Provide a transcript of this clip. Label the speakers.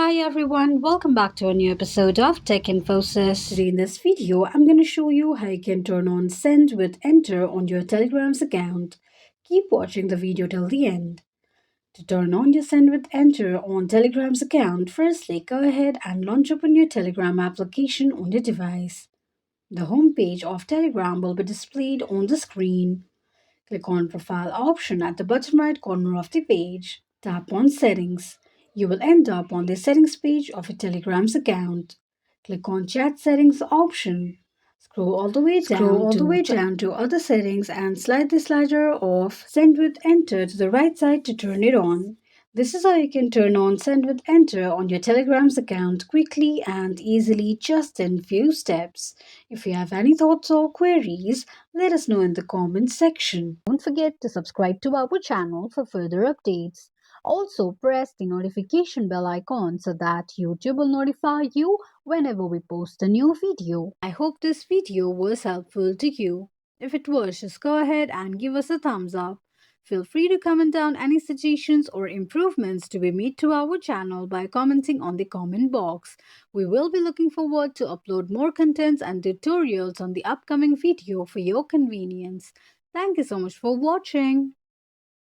Speaker 1: Hi everyone, welcome back to a new episode of Tech Infosys. Today in this video, I'm going to show you how you can turn on Send with Enter on your Telegram's account. Keep watching the video till the end. To turn on your Send with Enter on Telegram's account, firstly go ahead and launch open your Telegram application on your device. The home page of Telegram will be displayed on the screen. Click on Profile option at the bottom right corner of the page. Tap on Settings. You will end up on the settings page of your Telegram's account. Click on Chat Settings option. Scroll all the way down to Other Settings and slide the slider of Send with Enter to the right side to turn it on. This is how you can turn on Send with Enter on your Telegram's account quickly and easily just in few steps. If you have any thoughts or queries, let us know in the comments section. Don't forget to subscribe to our channel for further updates. Also, press the notification bell icon so that YouTube will notify you whenever we post a new video. I hope this video was helpful to you. If it was, just go ahead and give us a thumbs up. Feel free to comment down any suggestions or improvements to be made to our channel by commenting on the comment box. We will be looking forward to upload more contents and tutorials on the upcoming video for your convenience. Thank you so much for watching.